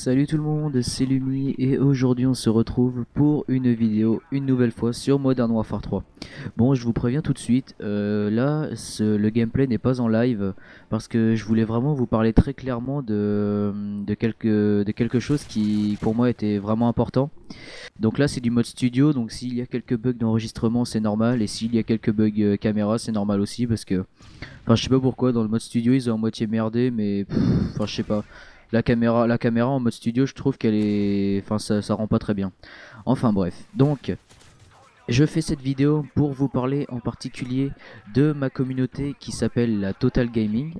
Salut tout le monde, c'est Lumi et aujourd'hui on se retrouve pour une vidéo, une nouvelle fois sur Modern Warfare 3. Bon, je vous préviens tout de suite, le gameplay n'est pas en live parce que je voulais vraiment vous parler très clairement de quelque chose qui pour moi était vraiment important. Donc là c'est du mode studio, donc s'il y a quelques bugs d'enregistrement c'est normal et s'il y a quelques bugs caméra c'est normal aussi parce que enfin, je sais pas pourquoi dans le mode studio ils ont à moitié merdé, mais enfin, je sais pas. La caméra en mode studio, je trouve qu'elle est, enfin, ça rend pas très bien. Enfin bref. Donc, je fais cette vidéo pour vous parler en particulier de ma communauté qui s'appelle la Total Gaming.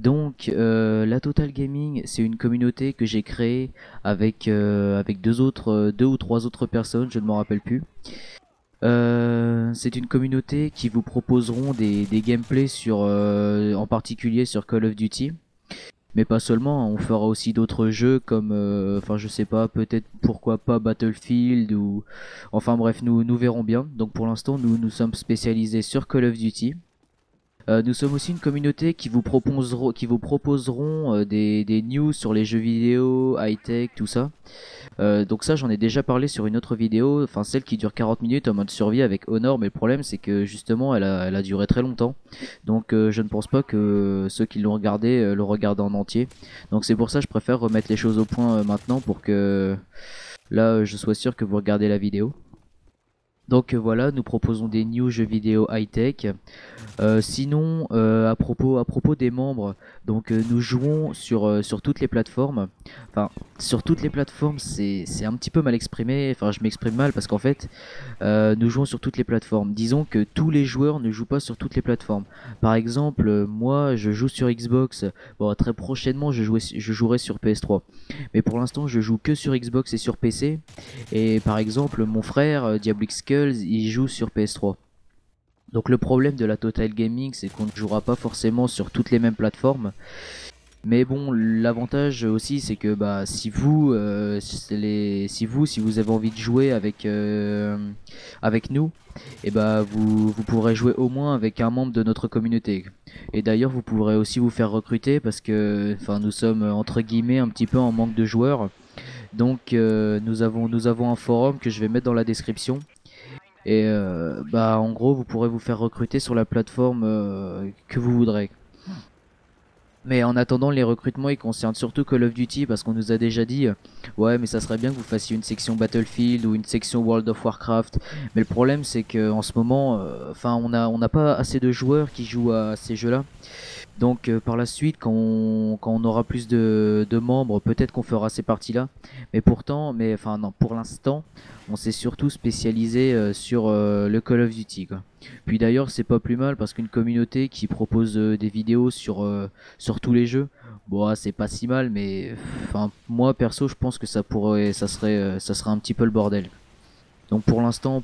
Donc, la Total Gaming, c'est une communauté que j'ai créée avec deux ou trois autres personnes, je ne m'en rappelle plus. C'est une communauté qui vous proposeront des gameplays en particulier sur Call of Duty. Mais pas seulement, on fera aussi d'autres jeux comme, enfin je sais pas, peut-être pourquoi pas Battlefield ou, enfin bref, nous verrons bien. Donc pour l'instant, nous sommes spécialisés sur Call of Duty. Nous sommes aussi une communauté qui vous proposeront des news sur les jeux vidéo, high-tech, tout ça. Donc ça j'en ai déjà parlé sur une autre vidéo, enfin celle qui dure 40 minutes en mode survie avec Honor, mais le problème c'est que justement elle a duré très longtemps. Donc je ne pense pas que ceux qui l'ont regardé le regardent en entier. Donc c'est pour ça que je préfère remettre les choses au point maintenant pour que là je sois sûr que vous regardez la vidéo. Donc voilà, nous proposons des news jeux vidéo high-tech. Sinon, à propos des membres, donc nous jouons sur toutes les plateformes. Enfin, sur toutes les plateformes, c'est un petit peu mal exprimé. Enfin, je m'exprime mal parce qu'en fait, nous jouons sur toutes les plateformes. Disons que tous les joueurs ne jouent pas sur toutes les plateformes. Par exemple, moi, je joue sur Xbox. Bon, très prochainement, je jouerai sur PS3. Mais pour l'instant, je joue que sur Xbox et sur PC. Et par exemple, mon frère, Diablix Skulls, il joue sur PS3. Donc le problème de la Total Gaming, c'est qu'on ne jouera pas forcément sur toutes les mêmes plateformes. Mais bon, l'avantage aussi, c'est que bah, si vous avez envie de jouer avec nous, et bah, vous pourrez jouer au moins avec un membre de notre communauté. Et d'ailleurs, vous pourrez aussi vous faire recruter parce que enfin, nous sommes entre guillemets un petit peu en manque de joueurs. Donc nous avons un forum que je vais mettre dans la description. Et bah en gros vous pourrez vous faire recruter sur la plateforme que vous voudrez. Mais en attendant, les recrutements ils concernent surtout Call of Duty parce qu'on nous a déjà dit ouais mais ça serait bien que vous fassiez une section Battlefield ou une section World of Warcraft. Mais le problème c'est que en ce moment, enfin on n'a pas assez de joueurs qui jouent à ces jeux-là. Donc par la suite, quand on aura plus de membres, peut-être qu'on fera ces parties-là. Mais pourtant, mais enfin non, pour l'instant, on s'est surtout spécialisé sur le Call of Duty, quoi. Puis d'ailleurs, c'est pas plus mal parce qu'une communauté qui propose des vidéos sur tous les jeux, bon, c'est pas si mal. Mais enfin, moi perso, je pense que ça serait un petit peu le bordel. Donc pour l'instant,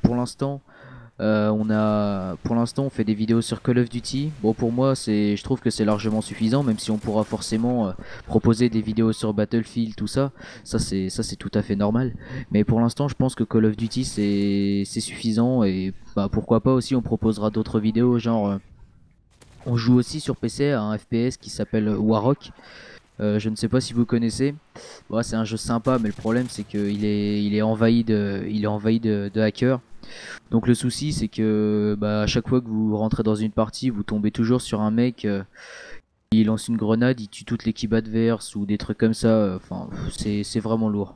on fait des vidéos sur Call of Duty. Bon, pour moi, je trouve que c'est largement suffisant, même si on pourra forcément proposer des vidéos sur Battlefield, tout ça. Ça, c'est tout à fait normal. Mais pour l'instant, je pense que Call of Duty, c'est suffisant. Et bah, pourquoi pas aussi, on proposera d'autres vidéos, genre, on joue aussi sur PC à un FPS qui s'appelle Warrock. Je ne sais pas si vous connaissez. Bon, c'est un jeu sympa, mais le problème, c'est qu'il est envahi de hackers. Donc le souci c'est que bah, à chaque fois que vous rentrez dans une partie, vous tombez toujours sur un mec qui lance une grenade, il tue toute l'équipe adverse ou des trucs comme ça. Enfin, c'est vraiment lourd.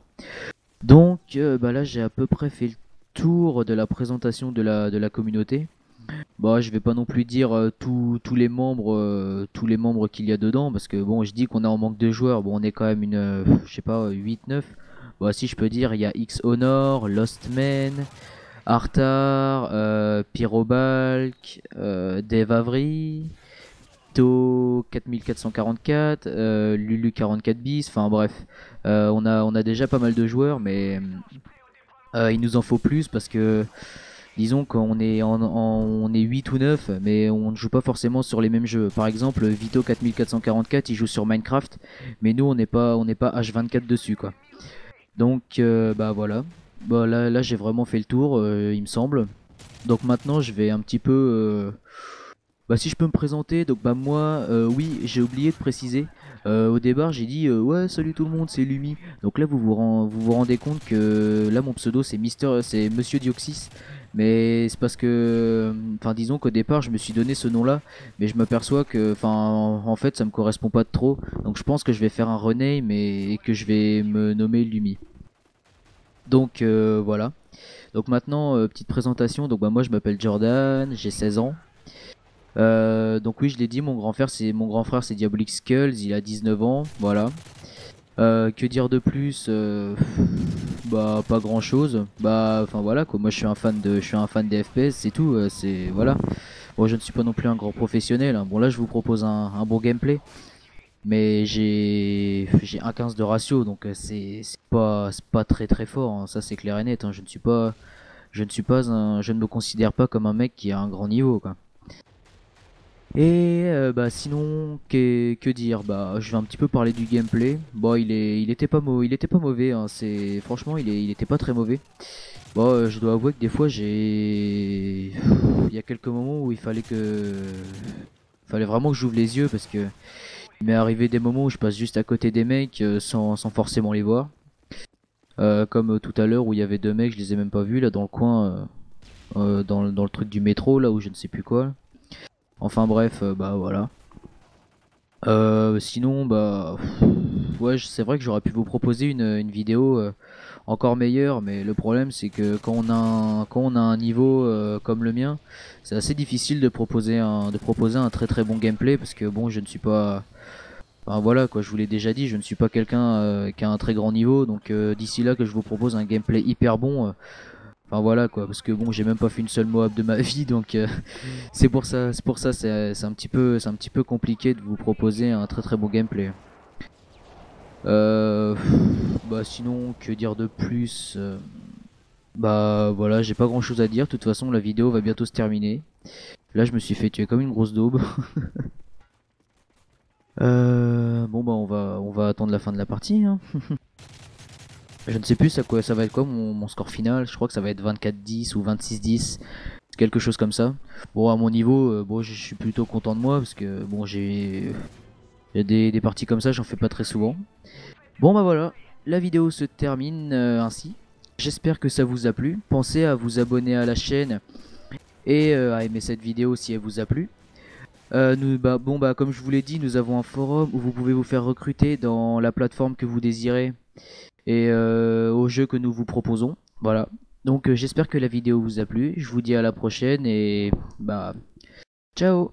Donc bah là j'ai à peu près fait le tour de la présentation de la communauté. Bah je vais pas non plus dire tous les membres qu'il y a dedans parce que bon je dis qu'on est en manque de joueurs. Bon on est quand même une je sais pas 8 9. Bah si je peux dire il y a X Honor, Lost Man, Artar, Pyrobalk, Dave Avery, To 4444, Lulu 44 bis, enfin bref, on a déjà pas mal de joueurs, mais il nous en faut plus parce que disons qu'on est on est 8 ou 9, mais on ne joue pas forcément sur les mêmes jeux. Par exemple, Vito 4444, il joue sur Minecraft, mais nous on n'est pas H24 dessus quoi. Donc bah voilà. Bah là j'ai vraiment fait le tour, il me semble. Donc maintenant je vais un petit peu Bah si je peux me présenter, donc bah moi, oui, j'ai oublié de préciser. Au départ, j'ai dit ouais, salut tout le monde, c'est Lumi. Donc là, vous vous rendez compte que là, mon pseudo, c'est Monsieur Dioxys. Mais c'est parce que, enfin, disons qu'au départ, je me suis donné ce nom-là, mais je m'aperçois que, enfin, en fait, ça me correspond pas trop. Donc je pense que je vais faire un rename et que je vais me nommer Lumi. Donc voilà. Donc maintenant, petite présentation. Donc bah moi, je m'appelle Jordan, j'ai 16 ans. Donc oui, je l'ai dit, mon grand frère c'est Diabolic Skulls, il a 19 ans, voilà. Que dire de plus bah pas grand chose. Bah enfin voilà quoi, moi je suis un fan des FPS, c'est tout, c'est voilà. Bon, je ne suis pas non plus un grand professionnel, hein. Bon là je vous propose un bon gameplay, mais j'ai 1,15 de ratio, donc c'est pas très très fort, hein. Ça c'est clair et net, hein. Je ne me considère pas comme un mec qui a un grand niveau quoi. Et bah sinon que dire, bah je vais un petit peu parler du gameplay. Bon il était pas mauvais hein. C'est franchement il était pas très mauvais. Bon je dois avouer que des fois j'ai il y a quelques moments où il fallait vraiment que j'ouvre les yeux parce que il m'est arrivé des moments où je passe juste à côté des mecs sans forcément les voir. Comme tout à l'heure où il y avait deux mecs, je les ai même pas vus là dans le coin dans le truc du métro là où je ne sais plus quoi. Enfin bref, bah voilà. Sinon, bah, ouais, c'est vrai que j'aurais pu vous proposer une vidéo encore meilleure, mais le problème c'est que quand on a un niveau comme le mien, c'est assez difficile de proposer un très très bon gameplay parce que bon, je ne suis pas, enfin voilà quoi, je vous l'ai déjà dit, je ne suis pas quelqu'un qui a un très grand niveau, donc d'ici là que je vous propose un gameplay hyper bon, enfin voilà quoi, parce que bon, j'ai même pas fait une seule Moab de ma vie, donc c'est pour ça, c'est un petit peu compliqué de vous proposer un très très bon gameplay. Euh, Bah sinon, que dire de plus bah voilà, j'ai pas grand chose à dire. De toute façon, la vidéo va bientôt se terminer. Là, je me suis fait tuer comme une grosse daube. Bon bah on va attendre la fin de la partie, hein. Je ne sais plus à quoi ça va être quoi mon score final. Je crois que ça va être 24-10 ou 26-10, quelque chose comme ça. Bon à mon niveau, bon je suis plutôt content de moi parce que bon il y a des parties comme ça, j'en fais pas très souvent. Bon bah voilà, la vidéo se termine ainsi. J'espère que ça vous a plu. Pensez à vous abonner à la chaîne et à aimer cette vidéo si elle vous a plu. Bon bah comme je vous l'ai dit, nous avons un forum où vous pouvez vous faire recruter dans la plateforme que vous désirez et au jeu que nous vous proposons. Voilà. Donc j'espère que la vidéo vous a plu. Je vous dis à la prochaine et bah ciao.